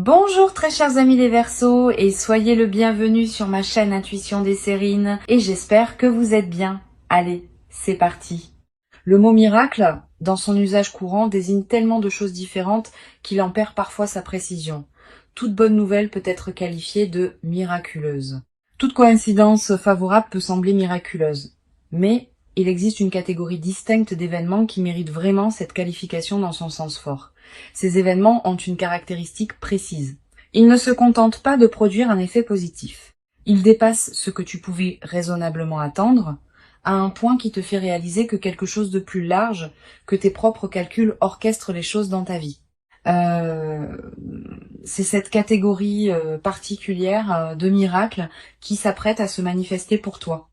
Bonjour très chers amis les Verseaux et soyez le bienvenu sur ma chaîne Intuition des Sérines et j'espère que vous êtes bien. Allez, c'est parti. Le mot miracle, dans son usage courant, désigne tellement de choses différentes qu'il en perd parfois sa précision. Toute bonne nouvelle peut être qualifiée de miraculeuse. Toute coïncidence favorable peut sembler miraculeuse. Mais il existe une catégorie distincte d'événements qui méritent vraiment cette qualification dans son sens fort. Ces événements ont une caractéristique précise. Ils ne se contentent pas de produire un effet positif. Ils dépassent ce que tu pouvais raisonnablement attendre, à un point qui te fait réaliser que quelque chose de plus large que tes propres calculs orchestre les choses dans ta vie. C'est cette catégorie particulière de miracles qui s'apprête à se manifester pour toi.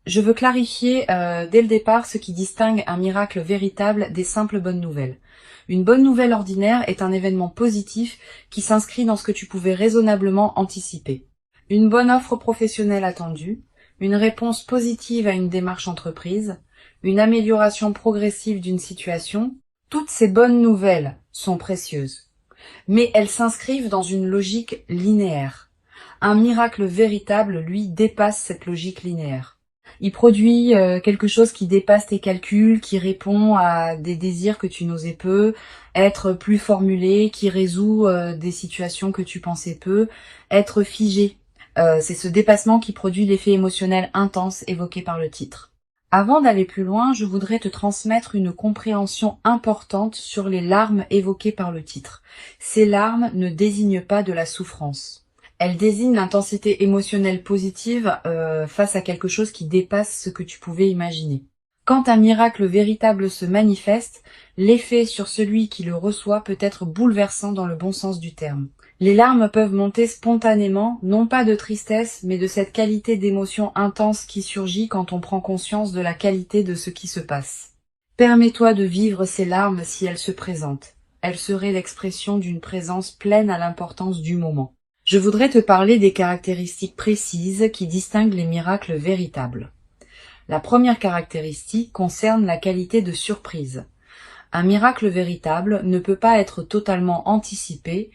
Je veux clarifier dès le départ ce qui distingue un miracle véritable des simples bonnes nouvelles. Une bonne nouvelle ordinaire est un événement positif qui s'inscrit dans ce que tu pouvais raisonnablement anticiper. Une bonne offre professionnelle attendue, une réponse positive à une démarche entreprise, une amélioration progressive d'une situation, toutes ces bonnes nouvelles sont précieuses. Mais elles s'inscrivent dans une logique linéaire. Un miracle véritable, lui, dépasse cette logique linéaire. Il produit quelque chose qui dépasse tes calculs, qui répond à des désirs que tu n'osais peu, être plus formulé, qui résout des situations que tu pensais peu, être figé. C'est ce dépassement qui produit l'effet émotionnel intense évoqué par le titre. Avant d'aller plus loin, je voudrais te transmettre une compréhension importante sur les larmes évoquées par le titre. Ces larmes ne désignent pas de la souffrance. Elle désigne l'intensité émotionnelle positive face à quelque chose qui dépasse ce que tu pouvais imaginer. Quand un miracle véritable se manifeste, l'effet sur celui qui le reçoit peut être bouleversant dans le bon sens du terme. Les larmes peuvent monter spontanément, non pas de tristesse, mais de cette qualité d'émotion intense qui surgit quand on prend conscience de la qualité de ce qui se passe. Permets-toi de vivre ces larmes si elles se présentent. Elles seraient l'expression d'une présence pleine à l'importance du moment. Je voudrais te parler des caractéristiques précises qui distinguent les miracles véritables. La première caractéristique concerne la qualité de surprise. Un miracle véritable ne peut pas être totalement anticipé.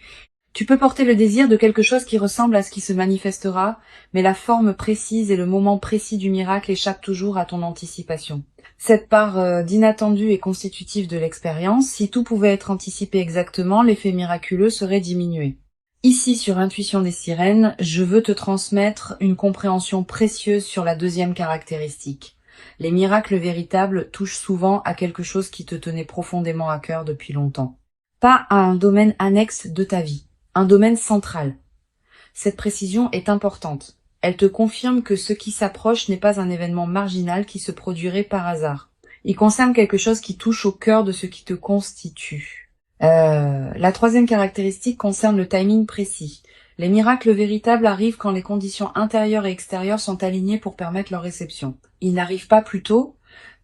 Tu peux porter le désir de quelque chose qui ressemble à ce qui se manifestera, mais la forme précise et le moment précis du miracle échappent toujours à ton anticipation. Cette part d'inattendu est constitutive de l'expérience. Si tout pouvait être anticipé exactement, l'effet miraculeux serait diminué. Ici, sur Intuition des Sirènes, je veux te transmettre une compréhension précieuse sur la deuxième caractéristique. Les miracles véritables touchent souvent à quelque chose qui te tenait profondément à cœur depuis longtemps. Pas à un domaine annexe de ta vie, un domaine central. Cette précision est importante. Elle te confirme que ce qui s'approche n'est pas un événement marginal qui se produirait par hasard. Il concerne quelque chose qui touche au cœur de ce qui te constitue. La troisième caractéristique concerne le timing précis. Les miracles véritables arrivent quand les conditions intérieures et extérieures sont alignées pour permettre leur réception. Ils n'arrivent pas plus tôt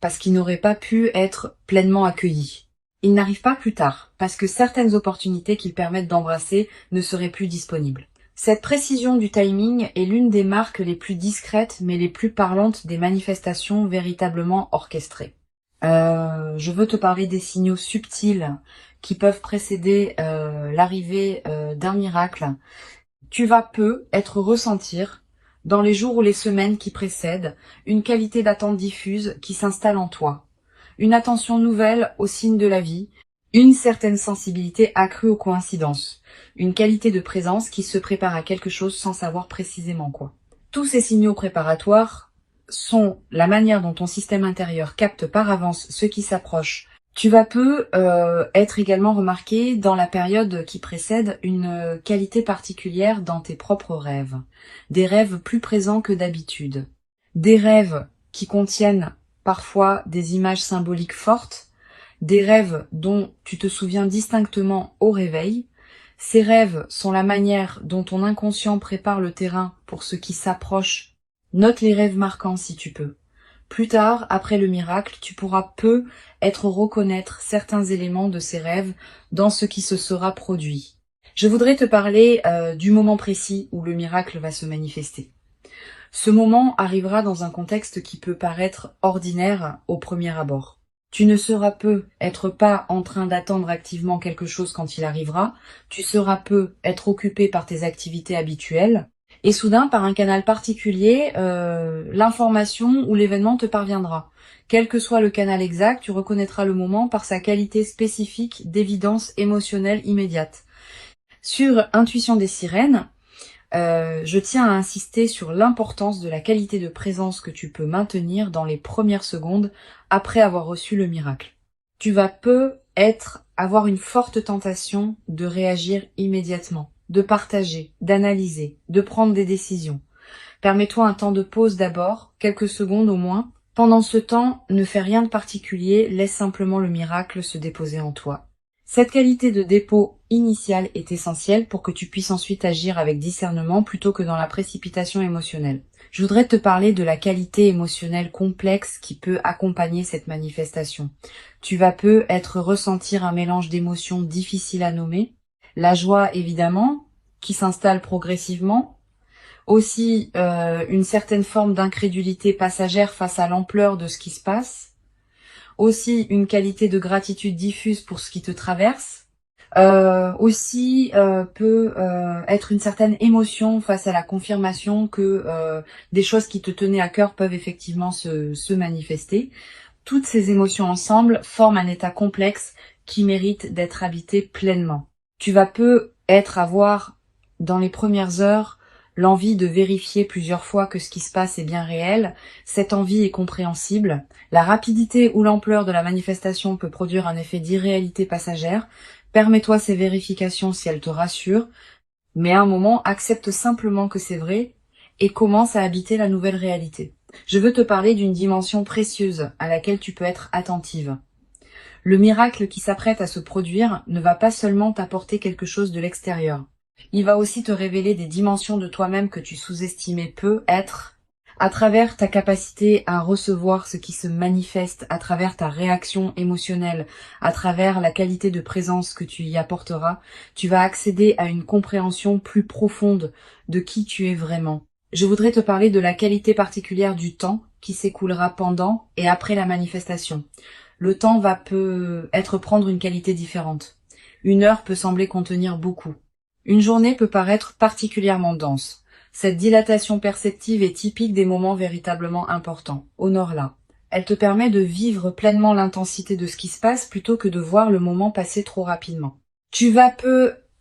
parce qu'ils n'auraient pas pu être pleinement accueillis. Ils n'arrivent pas plus tard parce que certaines opportunités qu'ils permettent d'embrasser ne seraient plus disponibles. Cette précision du timing est l'une des marques les plus discrètes mais les plus parlantes des manifestations véritablement orchestrées. Je veux te parler des signaux subtils qui peuvent précéder l'arrivée d'un miracle. Tu vas être ressentir, dans les jours ou les semaines qui précèdent, une qualité d'attente diffuse qui s'installe en toi, une attention nouvelle aux signes de la vie, une certaine sensibilité accrue aux coïncidences, une qualité de présence qui se prépare à quelque chose sans savoir précisément quoi. Tous ces signaux préparatoires sont la manière dont ton système intérieur capte par avance ce qui s'approche. Tu vas être également remarqué dans la période qui précède une qualité particulière dans tes propres rêves. Des rêves plus présents que d'habitude. Des rêves qui contiennent parfois des images symboliques fortes. Des rêves dont tu te souviens distinctement au réveil. Ces rêves sont la manière dont ton inconscient prépare le terrain pour ce qui s'approche. Note les rêves marquants si tu peux. Plus tard, après le miracle, tu pourras reconnaître certains éléments de ces rêves dans ce qui se sera produit. Je voudrais te parler du moment précis où le miracle va se manifester. Ce moment arrivera dans un contexte qui peut paraître ordinaire au premier abord. Tu ne seras peu être pas en train d'attendre activement quelque chose quand il arrivera, tu seras peu être occupé par tes activités habituelles, et soudain, par un canal particulier, l'information ou l'événement te parviendra. Quel que soit le canal exact, tu reconnaîtras le moment par sa qualité spécifique d'évidence émotionnelle immédiate. Sur Intuition des sirènes, je tiens à insister sur l'importance de la qualité de présence que tu peux maintenir dans les premières secondes après avoir reçu le miracle. Tu vas avoir une forte tentation de réagir immédiatement, de partager, d'analyser, de prendre des décisions. Permets-toi un temps de pause d'abord, quelques secondes au moins. Pendant ce temps, ne fais rien de particulier, laisse simplement le miracle se déposer en toi. Cette qualité de dépôt initial est essentielle pour que tu puisses ensuite agir avec discernement plutôt que dans la précipitation émotionnelle. Je voudrais te parler de la qualité émotionnelle complexe qui peut accompagner cette manifestation. Tu vas ressentir un mélange d'émotions difficiles à nommer. La joie, évidemment, qui s'installe progressivement. Aussi, une certaine forme d'incrédulité passagère face à l'ampleur de ce qui se passe. Aussi, une qualité de gratitude diffuse pour ce qui te traverse. Peut être une certaine émotion face à la confirmation que des choses qui te tenaient à cœur peuvent effectivement se manifester. Toutes ces émotions ensemble forment un état complexe qui mérite d'être habité pleinement. Tu vas avoir dans les premières heures l'envie de vérifier plusieurs fois que ce qui se passe est bien réel. Cette envie est compréhensible. La rapidité ou l'ampleur de la manifestation peut produire un effet d'irréalité passagère. Permets-toi ces vérifications si elles te rassurent, mais à un moment, accepte simplement que c'est vrai et commence à habiter la nouvelle réalité. Je veux te parler d'une dimension précieuse à laquelle tu peux être attentive. Le miracle qui s'apprête à se produire ne va pas seulement t'apporter quelque chose de l'extérieur. Il va aussi te révéler des dimensions de toi-même que tu sous-estimais être, à travers ta capacité à recevoir ce qui se manifeste, à travers ta réaction émotionnelle, à travers la qualité de présence que tu y apporteras, tu vas accéder à une compréhension plus profonde de qui tu es vraiment. Je voudrais te parler de la qualité particulière du temps qui s'écoulera pendant et après la manifestation. Le temps peut prendre une qualité différente. Une heure peut sembler contenir beaucoup. Une journée peut paraître particulièrement dense. Cette dilatation perceptive est typique des moments véritablement importants. Honore-la. Elle te permet de vivre pleinement l'intensité de ce qui se passe plutôt que de voir le moment passer trop rapidement. Tu vas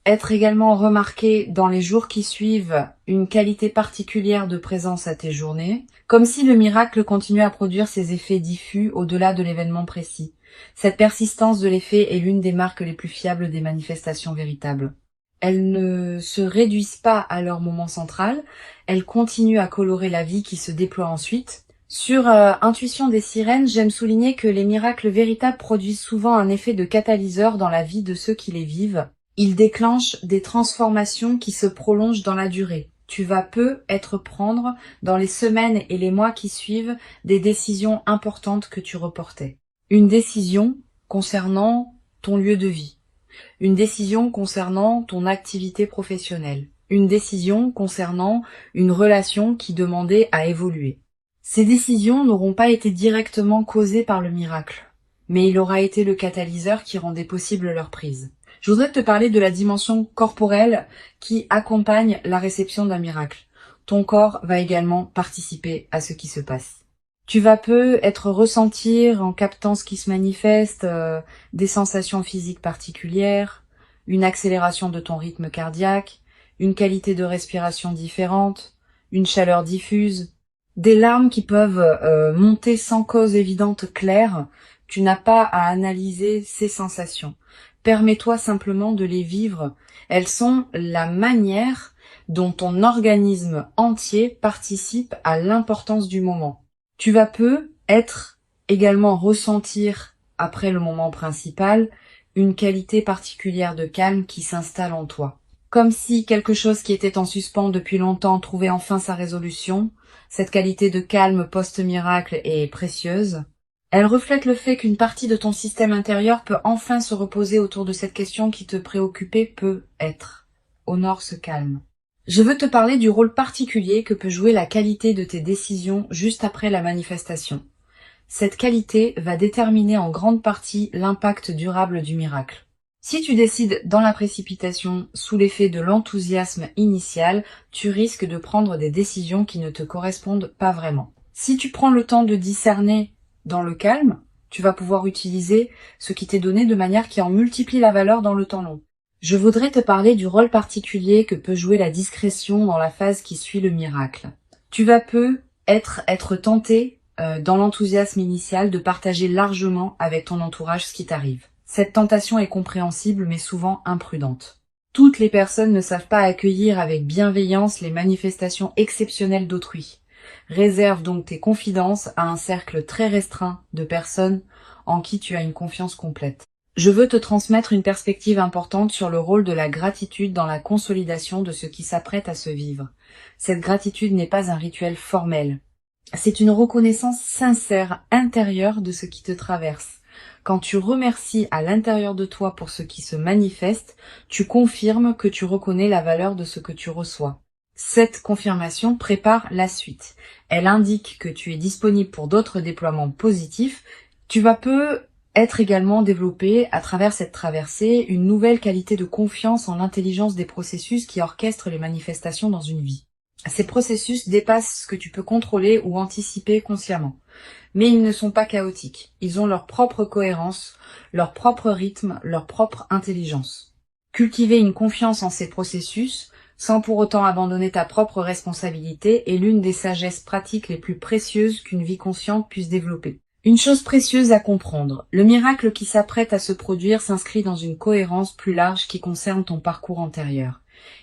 être également remarqué dans les jours qui suivent une qualité particulière de présence à tes journées, comme si le miracle continuait à produire ses effets diffus au-delà de l'événement précis. Cette persistance de l'effet est l'une des marques les plus fiables des manifestations véritables. Elles ne se réduisent pas à leur moment central, elles continuent à colorer la vie qui se déploie ensuite. Sur Intuition des sirènes, j'aime souligner que les miracles véritables produisent souvent un effet de catalyseur dans la vie de ceux qui les vivent. Ils déclenchent des transformations qui se prolongent dans la durée. Tu vas prendre, dans les semaines et les mois qui suivent, des décisions importantes que tu reportais. Une décision concernant ton lieu de vie. Une décision concernant ton activité professionnelle. Une décision concernant une relation qui demandait à évoluer. Ces décisions n'auront pas été directement causées par le miracle, mais il aura été le catalyseur qui rendait possible leur prise. Je voudrais te parler de la dimension corporelle qui accompagne la réception d'un miracle. Ton corps va également participer à ce qui se passe. Tu vas ressentir, en captant ce qui se manifeste, des sensations physiques particulières, une accélération de ton rythme cardiaque, une qualité de respiration différente, une chaleur diffuse, des larmes qui peuvent monter sans cause évidente claire. Tu n'as pas à analyser ces sensations. Permets-toi simplement de les vivre. Elles sont la manière dont ton organisme entier participe à l'importance du moment. Tu vas également ressentir, après le moment principal, une qualité particulière de calme qui s'installe en toi. Comme si quelque chose qui était en suspens depuis longtemps trouvait enfin sa résolution. Cette qualité de calme post-miracle est précieuse. Elle reflète le fait qu'une partie de ton système intérieur peut enfin se reposer autour de cette question qui te préoccupait être. Honore ce calme. Je veux te parler du rôle particulier que peut jouer la qualité de tes décisions juste après la manifestation. Cette qualité va déterminer en grande partie l'impact durable du miracle. Si tu décides dans la précipitation, sous l'effet de l'enthousiasme initial, tu risques de prendre des décisions qui ne te correspondent pas vraiment. Si tu prends le temps de discerner dans le calme, tu vas pouvoir utiliser ce qui t'est donné de manière qui en multiplie la valeur dans le temps long. Je voudrais te parler du rôle particulier que peut jouer la discrétion dans la phase qui suit le miracle. Tu vas être tenté, dans l'enthousiasme initial, de partager largement avec ton entourage ce qui t'arrive. Cette tentation est compréhensible mais souvent imprudente. Toutes les personnes ne savent pas accueillir avec bienveillance les manifestations exceptionnelles d'autrui. Réserve donc tes confidences à un cercle très restreint de personnes en qui tu as une confiance complète. Je veux te transmettre une perspective importante sur le rôle de la gratitude dans la consolidation de ce qui s'apprête à se vivre. Cette gratitude n'est pas un rituel formel. C'est une reconnaissance sincère, intérieure de ce qui te traverse. Quand tu remercies à l'intérieur de toi pour ce qui se manifeste, tu confirmes que tu reconnais la valeur de ce que tu reçois. Cette confirmation prépare la suite. Elle indique que tu es disponible pour d'autres déploiements positifs. Tu vas être également développé à travers cette traversée une nouvelle qualité de confiance en l'intelligence des processus qui orchestrent les manifestations dans une vie. Ces processus dépassent ce que tu peux contrôler ou anticiper consciemment. Mais ils ne sont pas chaotiques. Ils ont leur propre cohérence, leur propre rythme, leur propre intelligence. Cultiver une confiance en ces processus, sans pour autant abandonner ta propre responsabilité, est l'une des sagesses pratiques les plus précieuses qu'une vie consciente puisse développer. Une chose précieuse à comprendre, le miracle qui s'apprête à se produire s'inscrit dans une cohérence plus large qui concerne ton parcours antérieur.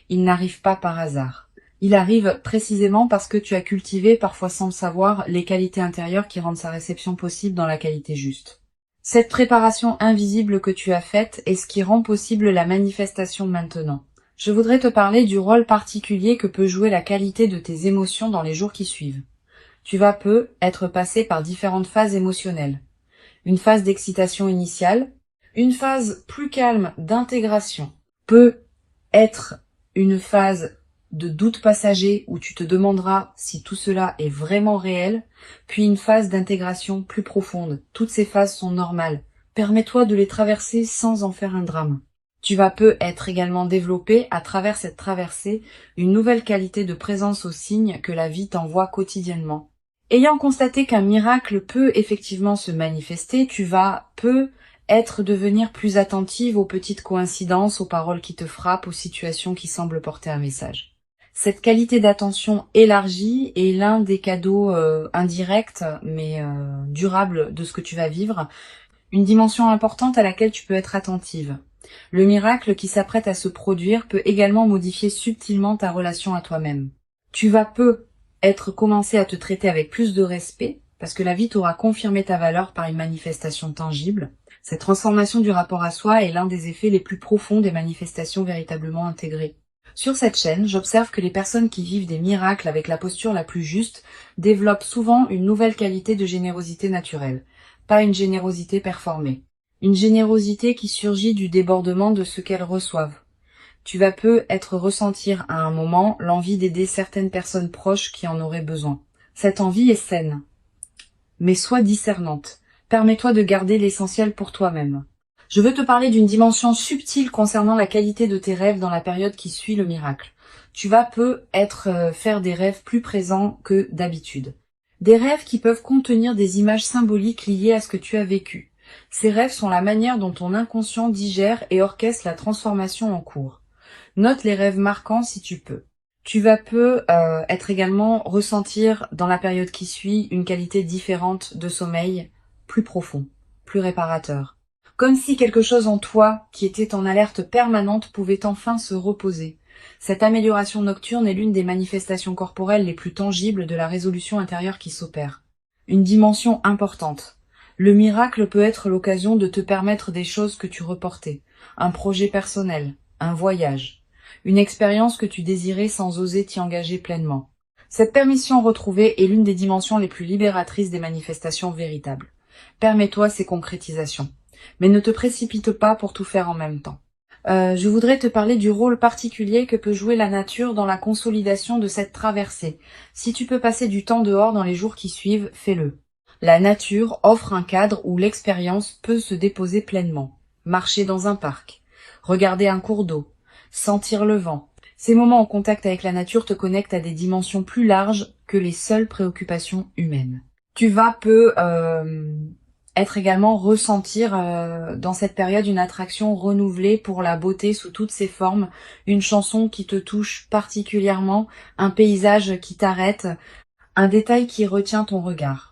Il n'arrive pas par hasard. Il arrive précisément parce que tu as cultivé, parfois sans le savoir, les qualités intérieures qui rendent sa réception possible dans la qualité juste. Cette préparation invisible que tu as faite est ce qui rend possible la manifestation maintenant. Je voudrais te parler du rôle particulier que peut jouer la qualité de tes émotions dans les jours qui suivent. Tu vas être passé par différentes phases émotionnelles. Une phase d'excitation initiale, une phase plus calme d'intégration, peut être une phase de doute passager où tu te demanderas si tout cela est vraiment réel, puis une phase d'intégration plus profonde. Toutes ces phases sont normales. Permets-toi de les traverser sans en faire un drame. Tu vas être également développé à travers cette traversée une nouvelle qualité de présence aux signes que la vie t'envoie quotidiennement. Ayant constaté qu'un miracle peut effectivement se manifester, tu vas devenir plus attentive aux petites coïncidences, aux paroles qui te frappent, aux situations qui semblent porter un message. Cette qualité d'attention élargie est l'un des cadeaux indirects mais durables de ce que tu vas vivre, une dimension importante à laquelle tu peux être attentive. Le miracle qui s'apprête à se produire peut également modifier subtilement ta relation à toi-même. Tu vas commencer à te traiter avec plus de respect, parce que la vie t'aura confirmé ta valeur par une manifestation tangible. Cette transformation du rapport à soi est l'un des effets les plus profonds des manifestations véritablement intégrées. Sur cette chaîne, j'observe que les personnes qui vivent des miracles avec la posture la plus juste développent souvent une nouvelle qualité de générosité naturelle, pas une générosité performée. Une générosité qui surgit du débordement de ce qu'elles reçoivent. Tu vas ressentir à un moment l'envie d'aider certaines personnes proches qui en auraient besoin. Cette envie est saine, mais sois discernante. Permets-toi de garder l'essentiel pour toi-même. Je veux te parler d'une dimension subtile concernant la qualité de tes rêves dans la période qui suit le miracle. Tu vas faire des rêves plus présents que d'habitude. Des rêves qui peuvent contenir des images symboliques liées à ce que tu as vécu. Ces rêves sont la manière dont ton inconscient digère et orchestre la transformation en cours. Note les rêves marquants si tu peux. Tu vas également ressentir dans la période qui suit une qualité différente de sommeil, plus profond, plus réparateur. Comme si quelque chose en toi, qui était en alerte permanente, pouvait enfin se reposer. Cette amélioration nocturne est l'une des manifestations corporelles les plus tangibles de la résolution intérieure qui s'opère. Une dimension importante. Le miracle peut être l'occasion de te permettre des choses que tu reportais, un projet personnel, un voyage, une expérience que tu désirais sans oser t'y engager pleinement. Cette permission retrouvée est l'une des dimensions les plus libératrices des manifestations véritables. Permets-toi ces concrétisations. Mais ne te précipite pas pour tout faire en même temps. Je voudrais te parler du rôle particulier que peut jouer la nature dans la consolidation de cette traversée. Si tu peux passer du temps dehors dans les jours qui suivent, fais-le. La nature offre un cadre où l'expérience peut se déposer pleinement. Marcher dans un parc, regarder un cours d'eau, sentir le vent. Ces moments en contact avec la nature te connectent à des dimensions plus larges que les seules préoccupations humaines. Tu vas être également ressentir dans cette période une attraction renouvelée pour la beauté sous toutes ses formes, une chanson qui te touche particulièrement, un paysage qui t'arrête, un détail qui retient ton regard.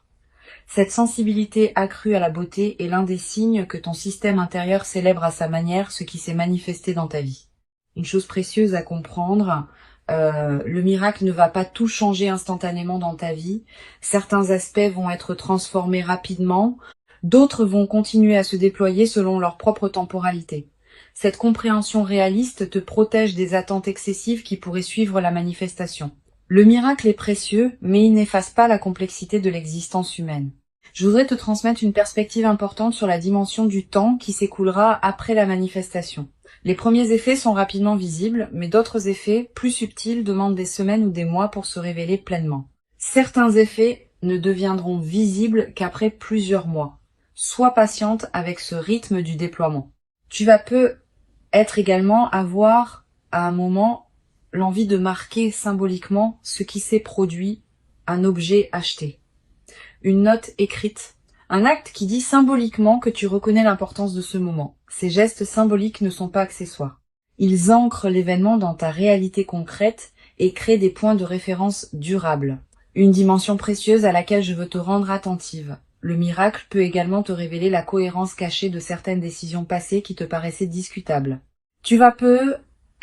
Cette sensibilité accrue à la beauté est l'un des signes que ton système intérieur célèbre à sa manière ce qui s'est manifesté dans ta vie. Une chose précieuse à comprendre, le miracle ne va pas tout changer instantanément dans ta vie. Certains aspects vont être transformés rapidement, d'autres vont continuer à se déployer selon leur propre temporalité. Cette compréhension réaliste te protège des attentes excessives qui pourraient suivre la manifestation. Le miracle est précieux, mais il n'efface pas la complexité de l'existence humaine. Je voudrais te transmettre une perspective importante sur la dimension du temps qui s'écoulera après la manifestation. Les premiers effets sont rapidement visibles, mais d'autres effets, plus subtils, demandent des semaines ou des mois pour se révéler pleinement. Certains effets ne deviendront visibles qu'après plusieurs mois. Sois patiente avec ce rythme du déploiement. Tu vas peut-être également avoir, à un moment, l'envie de marquer symboliquement ce qui s'est produit, un objet acheté, une note écrite, un acte qui dit symboliquement que tu reconnais l'importance de ce moment. Ces gestes symboliques ne sont pas accessoires. Ils ancrent l'événement dans ta réalité concrète et créent des points de référence durables. Une dimension précieuse à laquelle je veux te rendre attentive. Le miracle peut également te révéler la cohérence cachée de certaines décisions passées qui te paraissaient discutables. Tu vas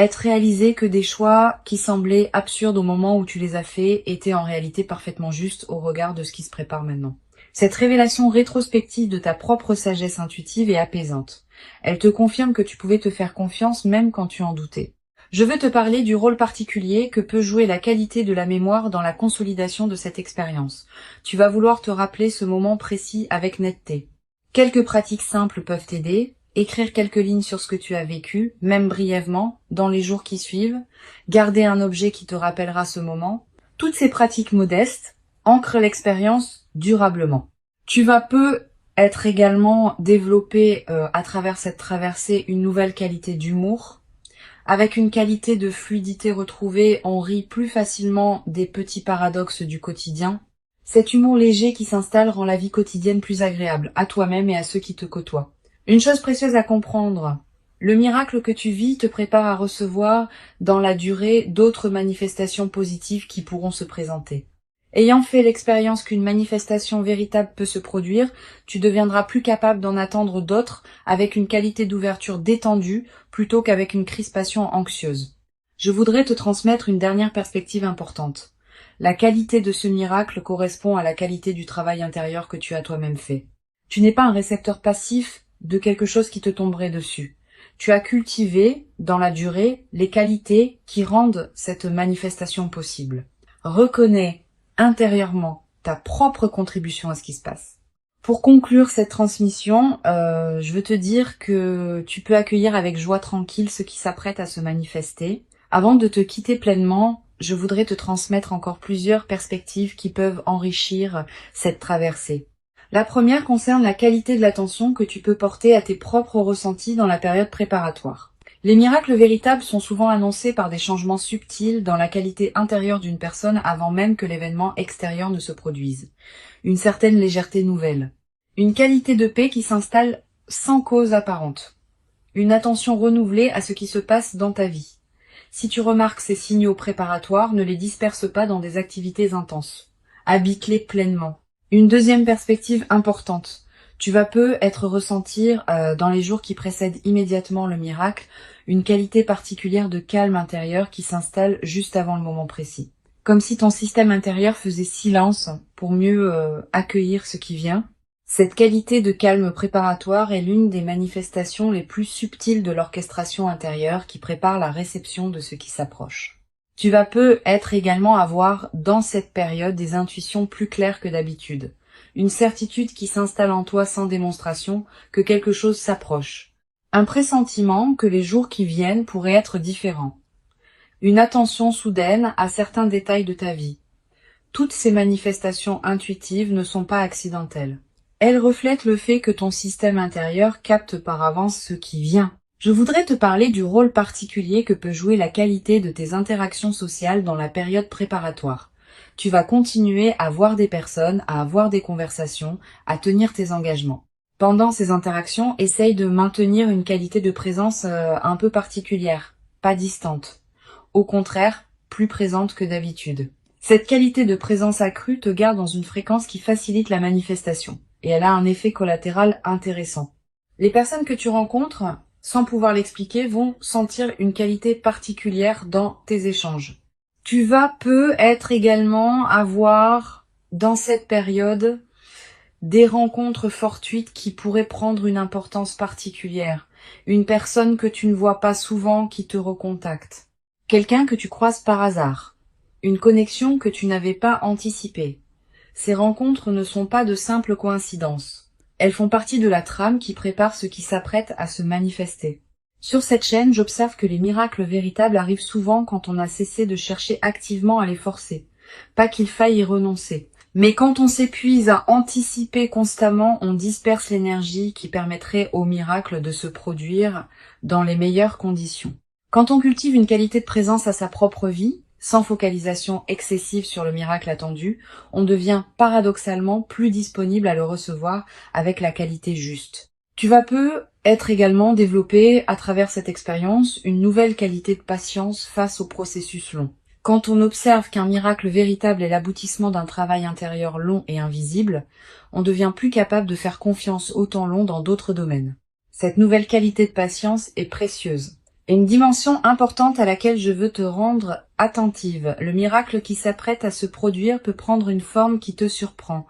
être réalisé que des choix qui semblaient absurdes au moment où tu les as faits étaient en réalité parfaitement justes au regard de ce qui se prépare maintenant. Cette révélation rétrospective de ta propre sagesse intuitive est apaisante. Elle te confirme que tu pouvais te faire confiance même quand tu en doutais. Je veux te parler du rôle particulier que peut jouer la qualité de la mémoire dans la consolidation de cette expérience. Tu vas vouloir te rappeler ce moment précis avec netteté. Quelques pratiques simples peuvent t'aider. Écrire quelques lignes sur ce que tu as vécu, même brièvement, dans les jours qui suivent. Garder un objet qui te rappellera ce moment. Toutes ces pratiques modestes ancrent l'expérience durablement. Tu vas être également développé à travers cette traversée une nouvelle qualité d'humour. Avec une qualité de fluidité retrouvée, on rit plus facilement des petits paradoxes du quotidien. Cet humour léger qui s'installe rend la vie quotidienne plus agréable, à toi-même et à ceux qui te côtoient. Une chose précieuse à comprendre, le miracle que tu vis te prépare à recevoir dans la durée d'autres manifestations positives qui pourront se présenter. Ayant fait l'expérience qu'une manifestation véritable peut se produire, tu deviendras plus capable d'en attendre d'autres avec une qualité d'ouverture détendue plutôt qu'avec une crispation anxieuse. Je voudrais te transmettre une dernière perspective importante. La qualité de ce miracle correspond à la qualité du travail intérieur que tu as toi-même fait. Tu n'es pas un récepteur passif de quelque chose qui te tomberait dessus. Tu as cultivé, dans la durée, les qualités qui rendent cette manifestation possible. Reconnais intérieurement ta propre contribution à ce qui se passe. Pour conclure cette transmission, je veux te dire que tu peux accueillir avec joie tranquille ce qui s'apprête à se manifester. Avant de te quitter pleinement, je voudrais te transmettre encore plusieurs perspectives qui peuvent enrichir cette traversée. La première concerne la qualité de l'attention que tu peux porter à tes propres ressentis dans la période préparatoire. Les miracles véritables sont souvent annoncés par des changements subtils dans la qualité intérieure d'une personne avant même que l'événement extérieur ne se produise. Une certaine légèreté nouvelle. Une qualité de paix qui s'installe sans cause apparente. Une attention renouvelée à ce qui se passe dans ta vie. Si tu remarques ces signaux préparatoires, ne les disperse pas dans des activités intenses. Habite-les pleinement. Une deuxième perspective importante. Tu vas être ressentir dans les jours qui précèdent immédiatement le miracle une qualité particulière de calme intérieur qui s'installe juste avant le moment précis. Comme si ton système intérieur faisait silence pour mieux accueillir ce qui vient. Cette qualité de calme préparatoire est l'une des manifestations les plus subtiles de l'orchestration intérieure qui prépare la réception de ce qui s'approche. Tu vas être également avoir dans cette période des intuitions plus claires que d'habitude. Une certitude qui s'installe en toi sans démonstration que quelque chose s'approche. Un pressentiment que les jours qui viennent pourraient être différents. Une attention soudaine à certains détails de ta vie. Toutes ces manifestations intuitives ne sont pas accidentelles. Elles reflètent le fait que ton système intérieur capte par avance ce qui vient. Je voudrais te parler du rôle particulier que peut jouer la qualité de tes interactions sociales dans la période préparatoire. Tu vas continuer à voir des personnes, à avoir des conversations, à tenir tes engagements. Pendant ces interactions, essaye de maintenir une qualité de présence un peu particulière, pas distante. Au contraire, plus présente que d'habitude. Cette qualité de présence accrue te garde dans une fréquence qui facilite la manifestation, et elle a un effet collatéral intéressant. Les personnes que tu rencontres, sans pouvoir l'expliquer, vont sentir une qualité particulière dans tes échanges. Tu vas peut-être également avoir, dans cette période, des rencontres fortuites qui pourraient prendre une importance particulière. Une personne que tu ne vois pas souvent qui te recontacte. Quelqu'un que tu croises par hasard. Une connexion que tu n'avais pas anticipée. Ces rencontres ne sont pas de simples coïncidences. Elles font partie de la trame qui prépare ce qui s'apprête à se manifester. Sur cette chaîne, j'observe que les miracles véritables arrivent souvent quand on a cessé de chercher activement à les forcer. Pas qu'il faille y renoncer. Mais quand on s'épuise à anticiper constamment, on disperse l'énergie qui permettrait au miracle de se produire dans les meilleures conditions. Quand on cultive une qualité de présence à sa propre vie, sans focalisation excessive sur le miracle attendu, on devient paradoxalement plus disponible à le recevoir avec la qualité juste. Tu vas être également développé à travers cette expérience une nouvelle qualité de patience face au processus long. Quand on observe qu'un miracle véritable est l'aboutissement d'un travail intérieur long et invisible, on devient plus capable de faire confiance au temps long dans d'autres domaines. Cette nouvelle qualité de patience est précieuse. Et une dimension importante à laquelle je veux te rendre attentive. Le miracle qui s'apprête à se produire peut prendre une forme qui te surprend,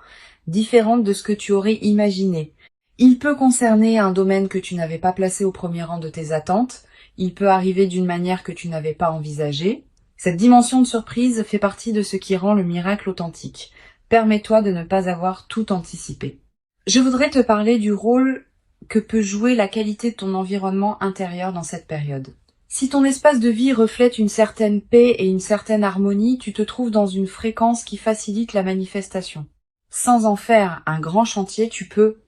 différente de ce que tu aurais imaginé. Il peut concerner un domaine que tu n'avais pas placé au premier rang de tes attentes, il peut arriver d'une manière que tu n'avais pas envisagée. Cette dimension de surprise fait partie de ce qui rend le miracle authentique. Permets-toi de ne pas avoir tout anticipé. Je voudrais te parler du rôle que peut jouer la qualité de ton environnement intérieur dans cette période. Si ton espace de vie reflète une certaine paix et une certaine harmonie, tu te trouves dans une fréquence qui facilite la manifestation. Sans en faire un grand chantier, tu peux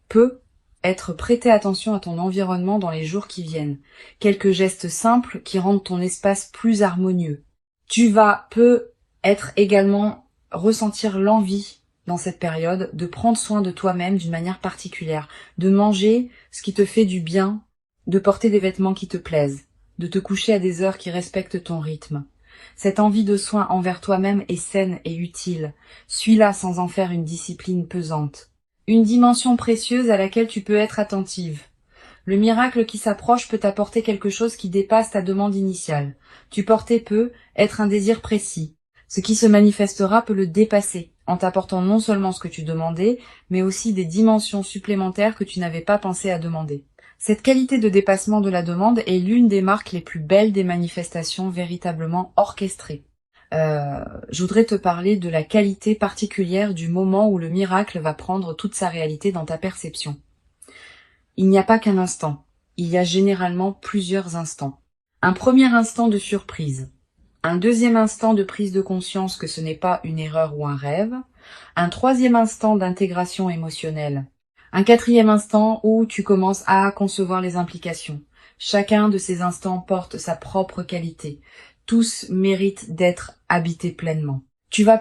être prêter attention à ton environnement dans les jours qui viennent. Quelques gestes simples qui rendent ton espace plus harmonieux. Tu vas être également ressentir l'envie dans cette période de prendre soin de toi-même d'une manière particulière, de manger ce qui te fait du bien, de porter des vêtements qui te plaisent, de te coucher à des heures qui respectent ton rythme. Cette envie de soin envers toi-même est saine et utile. Suis-la sans en faire une discipline pesante. Une dimension précieuse à laquelle tu peux être attentive. Le miracle qui s'approche peut t'apporter quelque chose qui dépasse ta demande initiale. Tu portais être un désir précis. Ce qui se manifestera peut le dépasser, en t'apportant non seulement ce que tu demandais, mais aussi des dimensions supplémentaires que tu n'avais pas pensé à demander. Cette qualité de dépassement de la demande est l'une des marques les plus belles des manifestations véritablement orchestrées. Je voudrais te parler de la qualité particulière du moment où le miracle va prendre toute sa réalité dans ta perception. Il n'y a pas qu'un instant, il y a généralement plusieurs instants. Un premier instant de surprise. Un deuxième instant de prise de conscience que ce n'est pas une erreur ou un rêve, un troisième instant d'intégration émotionnelle, un quatrième instant où tu commences à concevoir les implications. Chacun de ces instants porte sa propre qualité. Tous méritent d'être habités pleinement. Tu vas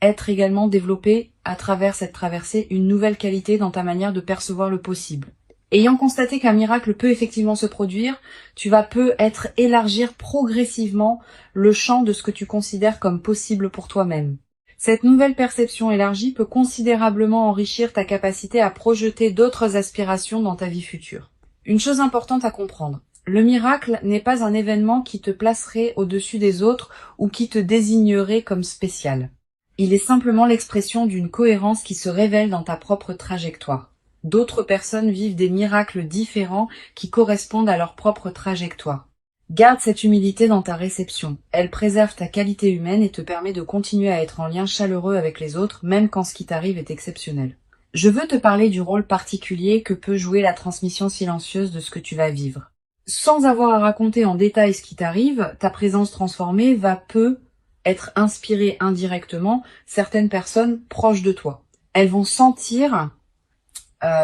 être également développé à travers cette traversée une nouvelle qualité dans ta manière de percevoir le possible. Ayant constaté qu'un miracle peut effectivement se produire, tu vas être élargir progressivement le champ de ce que tu considères comme possible pour toi-même. Cette nouvelle perception élargie peut considérablement enrichir ta capacité à projeter d'autres aspirations dans ta vie future. Une chose importante à comprendre, le miracle n'est pas un événement qui te placerait au-dessus des autres ou qui te désignerait comme spécial. Il est simplement l'expression d'une cohérence qui se révèle dans ta propre trajectoire. D'autres personnes vivent des miracles différents qui correspondent à leur propre trajectoire. Garde cette humilité dans ta réception. Elle préserve ta qualité humaine et te permet de continuer à être en lien chaleureux avec les autres, même quand ce qui t'arrive est exceptionnel. Je veux te parler du rôle particulier que peut jouer la transmission silencieuse de ce que tu vas vivre. Sans avoir à raconter en détail ce qui t'arrive, ta présence transformée va être inspiré indirectement certaines personnes proches de toi. Elles vont sentir,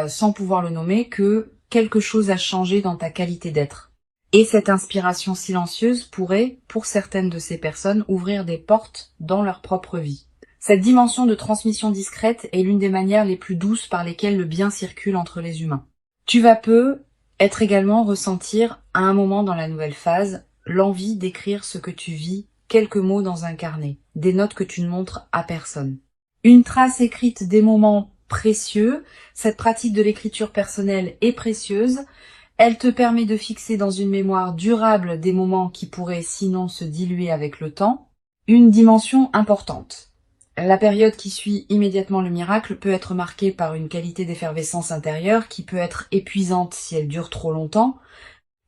sans pouvoir le nommer, que quelque chose a changé dans ta qualité d'être. Et cette inspiration silencieuse pourrait, pour certaines de ces personnes, ouvrir des portes dans leur propre vie. Cette dimension de transmission discrète est l'une des manières les plus douces par lesquelles le bien circule entre les humains. Tu vas peu être également ressentir, à un moment dans la nouvelle phase, l'envie d'écrire ce que tu vis, quelques mots dans un carnet, des notes que tu ne montres à personne. Une trace écrite des moments précieux, cette pratique de l'écriture personnelle est précieuse, elle te permet de fixer dans une mémoire durable des moments qui pourraient sinon se diluer avec le temps. Une dimension importante. La période qui suit immédiatement le miracle peut être marquée par une qualité d'effervescence intérieure qui peut être épuisante si elle dure trop longtemps.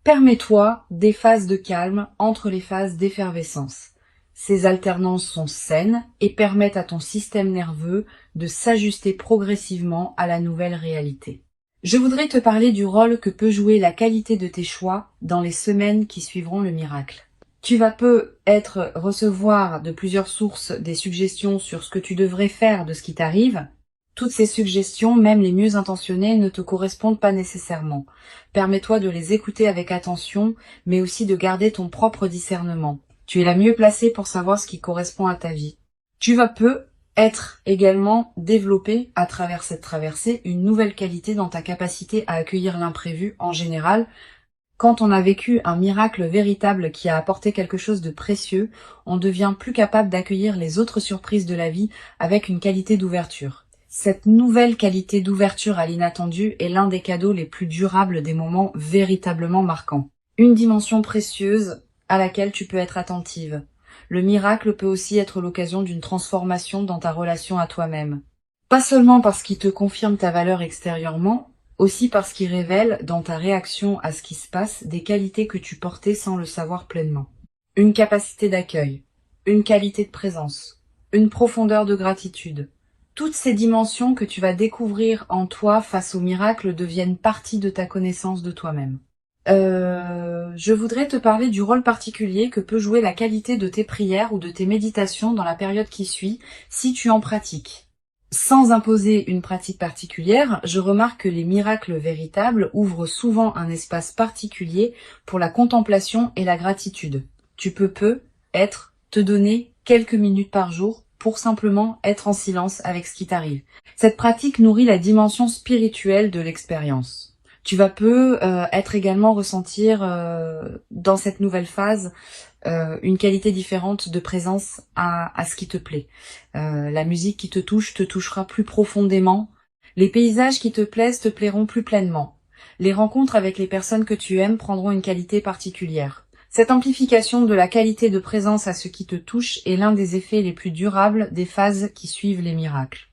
Permets-toi des phases de calme entre les phases d'effervescence. Ces alternances sont saines et permettent à ton système nerveux de s'ajuster progressivement à la nouvelle réalité. Je voudrais te parler du rôle que peut jouer la qualité de tes choix dans les semaines qui suivront le miracle. Tu vas recevoir de plusieurs sources des suggestions sur ce que tu devrais faire de ce qui t'arrive. Toutes ces suggestions, même les mieux intentionnées, ne te correspondent pas nécessairement. Permets-toi de les écouter avec attention, mais aussi de garder ton propre discernement. Tu es la mieux placée pour savoir ce qui correspond à ta vie. Tu vas être également développé à travers cette traversée une nouvelle qualité dans ta capacité à accueillir l'imprévu en général. Quand on a vécu un miracle véritable qui a apporté quelque chose de précieux, on devient plus capable d'accueillir les autres surprises de la vie avec une qualité d'ouverture. Cette nouvelle qualité d'ouverture à l'inattendu est l'un des cadeaux les plus durables des moments véritablement marquants. Une dimension précieuse à laquelle tu peux être attentive. Le miracle peut aussi être l'occasion d'une transformation dans ta relation à toi-même. Pas seulement parce qu'il te confirme ta valeur extérieurement, aussi parce qu'il révèle dans ta réaction à ce qui se passe des qualités que tu portais sans le savoir pleinement. Une capacité d'accueil, une qualité de présence, une profondeur de gratitude. Toutes ces dimensions que tu vas découvrir en toi face au miracle deviennent partie de ta connaissance de toi-même. Je voudrais te parler du rôle particulier que peut jouer la qualité de tes prières ou de tes méditations dans la période qui suit, si tu en pratiques. Sans imposer une pratique particulière, je remarque que les miracles véritables ouvrent souvent un espace particulier pour la contemplation et la gratitude. Tu peux te donner quelques minutes par jour pour simplement être en silence avec ce qui t'arrive. Cette pratique nourrit la dimension spirituelle de l'expérience. Tu vas être également ressentir dans cette nouvelle phase une qualité différente de présence à ce qui te plaît. La musique qui te touchera plus profondément. Les paysages qui te plaisent te plairont plus pleinement. Les rencontres avec les personnes que tu aimes prendront une qualité particulière. Cette amplification de la qualité de présence à ce qui te touche est l'un des effets les plus durables des phases qui suivent les miracles.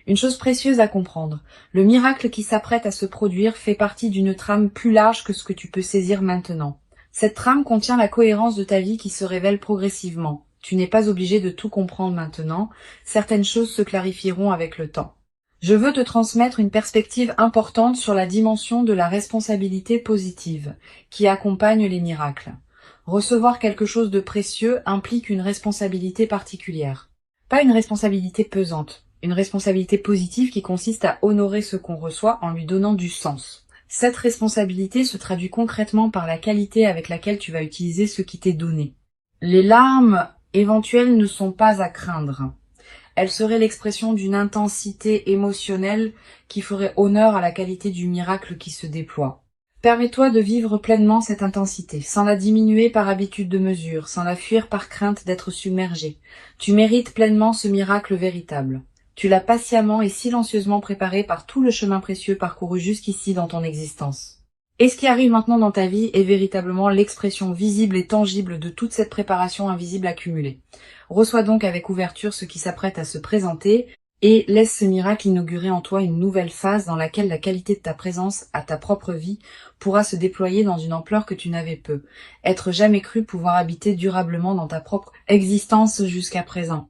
Une chose précieuse à comprendre, le miracle qui s'apprête à se produire fait partie d'une trame plus large que ce que tu peux saisir maintenant. Cette trame contient la cohérence de ta vie qui se révèle progressivement. Tu n'es pas obligé de tout comprendre maintenant, certaines choses se clarifieront avec le temps. Je veux te transmettre une perspective importante sur la dimension de la responsabilité positive qui accompagne les miracles. Recevoir quelque chose de précieux implique une responsabilité particulière. Pas une responsabilité pesante. Une responsabilité positive qui consiste à honorer ce qu'on reçoit en lui donnant du sens. Cette responsabilité se traduit concrètement par la qualité avec laquelle tu vas utiliser ce qui t'est donné. Les larmes éventuelles ne sont pas à craindre. Elles seraient l'expression d'une intensité émotionnelle qui ferait honneur à la qualité du miracle qui se déploie. Permets-toi de vivre pleinement cette intensité, sans la diminuer par habitude de mesure, sans la fuir par crainte d'être submergé. Tu mérites pleinement ce miracle véritable. Tu l'as patiemment et silencieusement préparé par tout le chemin précieux parcouru jusqu'ici dans ton existence. Et ce qui arrive maintenant dans ta vie est véritablement l'expression visible et tangible de toute cette préparation invisible accumulée. Reçois donc avec ouverture ce qui s'apprête à se présenter et laisse ce miracle inaugurer en toi une nouvelle phase dans laquelle la qualité de ta présence à ta propre vie pourra se déployer dans une ampleur que tu n'avais peu. Être jamais cru pouvoir habiter durablement dans ta propre existence jusqu'à présent.